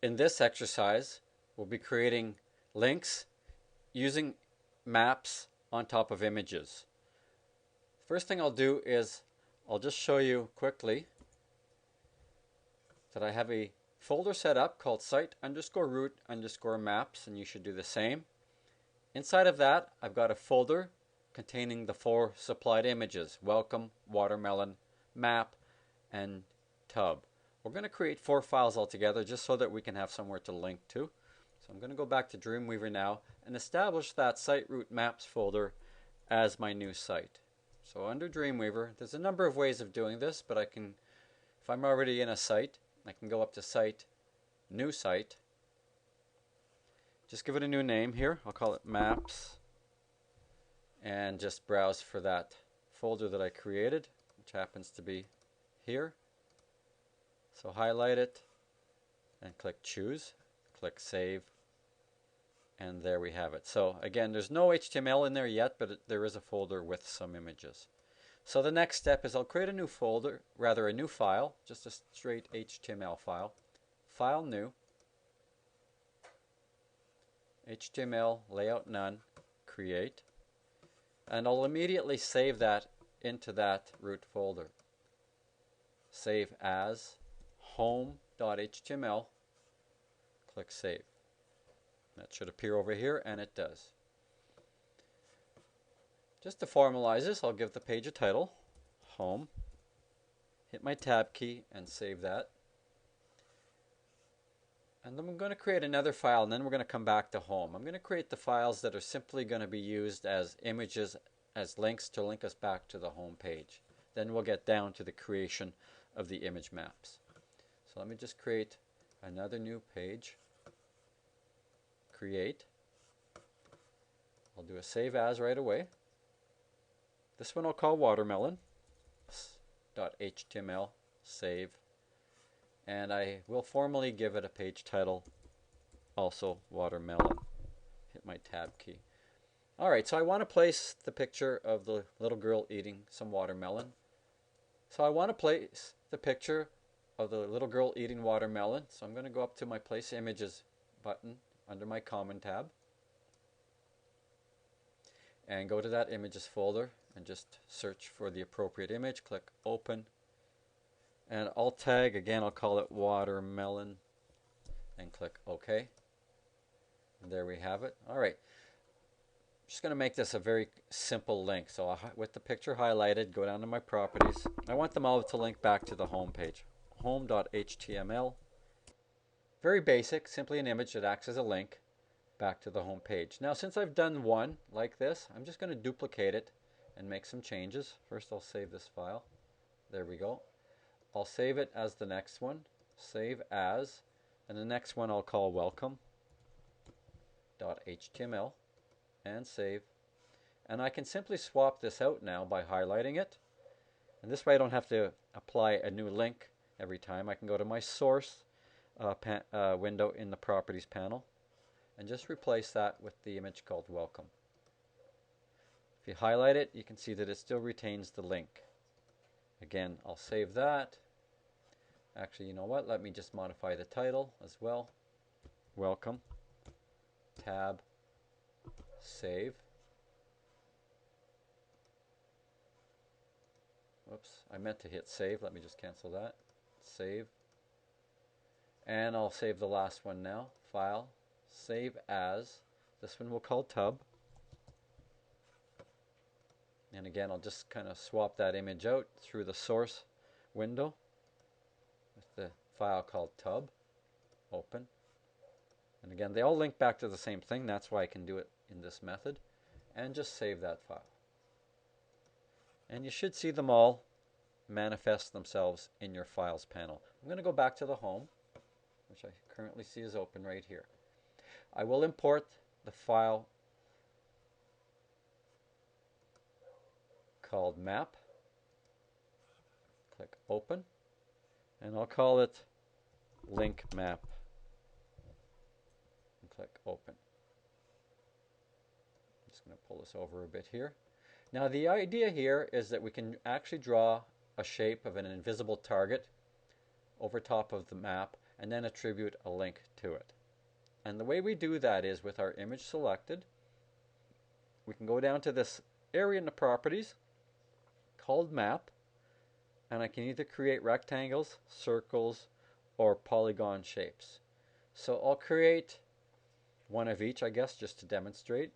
In this exercise, we'll be creating links using maps on top of images. First thing I'll do is I'll just show you quickly that I have a folder set up called site_root_maps, and you should do the same. Inside of that, I've got a folder containing the 4 supplied images: welcome, watermelon, map, and tub. We're going to create 4 files altogether just so that we can have somewhere to link to. So I'm going to go back to Dreamweaver now and establish that site root maps folder as my new site. So under Dreamweaver, there's a number of ways of doing this, but if I'm already in a site, I can go up to Site, New Site. Just give it a new name here. I'll call it Maps, and just browse for that folder that I created, which happens to be here. So highlight it and click Choose, click Save, and there we have it. So again, there's no HTML in there yet, but there is a folder with some images. So the next step is I'll create a new folder, rather a new file, just a straight HTML file. File New, HTML Layout None, Create, and I'll immediately save that into that root folder. Save as home.html, click Save. That should appear over here, and it does. Just to formalize this, I'll give the page a title, Home, hit my Tab key and save that. And then I'm going to create another file, and then we're going to come back to Home. I'm going to create the files that are simply going to be used as images, as links to link us back to the home page. Then we'll get down to the creation of the image maps. So let me just create another new page. Create. I'll do a save as right away. This one I'll call watermelon.html, save, and I will formally give it a page title, also watermelon. Hit my Tab key. Alright, so I want to place the picture of the little girl eating some watermelon. So I want to place the picture of the little girl eating watermelon. So I'm going to go up to my Place Images button under my Common tab and go to that Images folder and just search for the appropriate image. Click Open, and Alt tag, again I'll call it watermelon, and click OK. And there we have it. Alright, I'm just going to make this a very simple link. So with the picture highlighted, go down to my properties. I want them all to link back to the home page. Home.html. Very basic, simply an image that acts as a link back to the home page. Now since I've done one like this, I'm just going to duplicate it and make some changes. First I'll save this file. There we go. I'll save it as the next one. Save as. And the next one I'll call welcome.html and save. And I can simply swap this out now by highlighting it. And this way I don't have to apply a new link every time. I can go to my source window in the properties panel and just replace that with the image called welcome. If you highlight it, you can see that it still retains the link. Again, I'll save that. Actually, you know what? Let me just modify the title as well. Welcome. Tab. Save. Whoops, I meant to hit save. Let me just cancel that. Save. And I'll save the last one now. File. Save as. This one we'll call tub. And again, I'll just kind of swap that image out through the source window with the file called tub. Open. And again, they all link back to the same thing. That's why I can do it in this method. And just save that file. And you should see them all manifest themselves in your Files panel. I'm going to go back to the Home, which I currently see is open right here. I will import the file called map. Click Open, and I'll call it link map. And click Open. I'm just going to pull this over a bit here. Now the idea here is that we can actually draw a shape of an invisible target over top of the map, and then attribute a link to it. And the way we do that is with our image selected, we can go down to this area in the properties called map, and I can either create rectangles, circles, or polygon shapes. So I'll create one of each, I guess, just to demonstrate.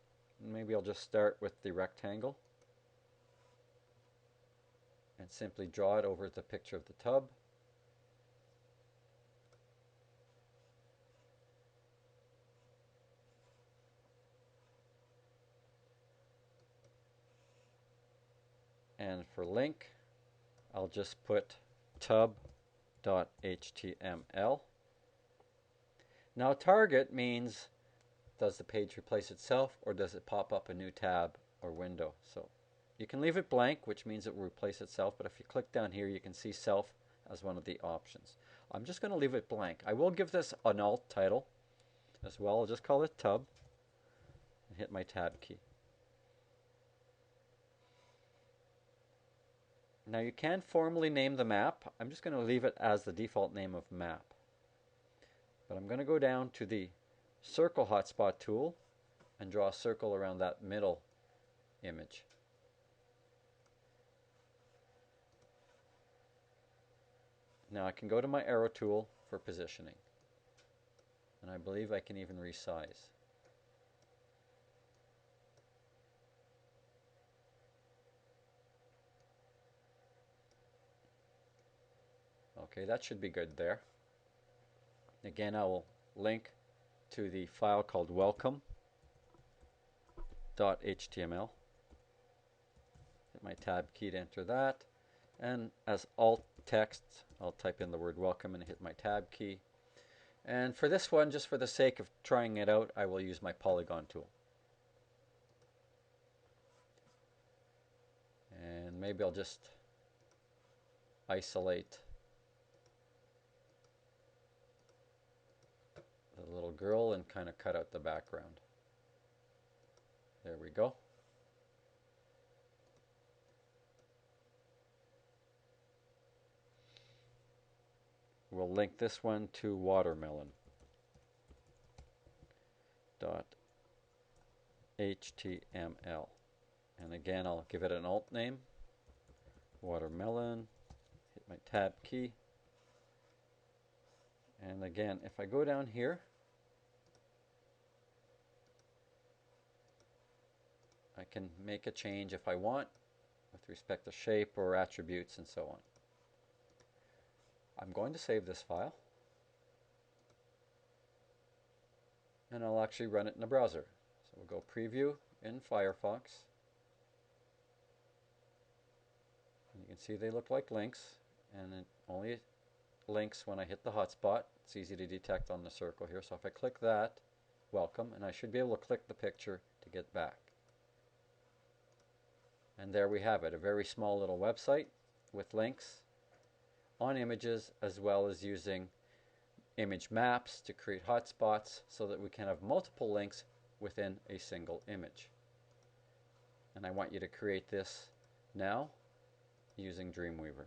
Maybe I'll just start with the rectangle and simply draw it over the picture of the tub. And for link, I'll just put tub.html. Now target means, does the page replace itself or does it pop up a new tab or window? So you can leave it blank, which means it will replace itself, but if you click down here you can see self as one of the options. I'm just going to leave it blank. I will give this an alt title as well. I'll just call it tub and hit my tab key. Now you can formally name the map. I'm just going to leave it as the default name of map. But I'm going to go down to the circle hotspot tool and draw a circle around that middle image. Now I can go to my arrow tool for positioning. And I believe I can even resize. Okay, that should be good there. Again, I will link to the file called welcome.html. Hit my tab key to enter that. And as alt text, I'll type in the word welcome and hit my tab key. And for this one, just for the sake of trying it out, I will use my polygon tool. And maybe I'll just isolate the little girl and kind of cut out the background. There we go. We'll link this one to watermelon.html. And again, I'll give it an alt name, watermelon, hit my tab key. And again, if I go down here, I can make a change if I want with respect to shape or attributes and so on. I'm going to save this file and I'll actually run it in the browser. So we'll go preview in Firefox. And you can see they look like links, and it only links when I hit the hotspot. It's easy to detect on the circle here. So if I click that, welcome, and I should be able to click the picture to get back. And there we have it, a very small little website with links on images, as well as using image maps to create hotspots so that we can have multiple links within a single image. And I want you to create this now using Dreamweaver.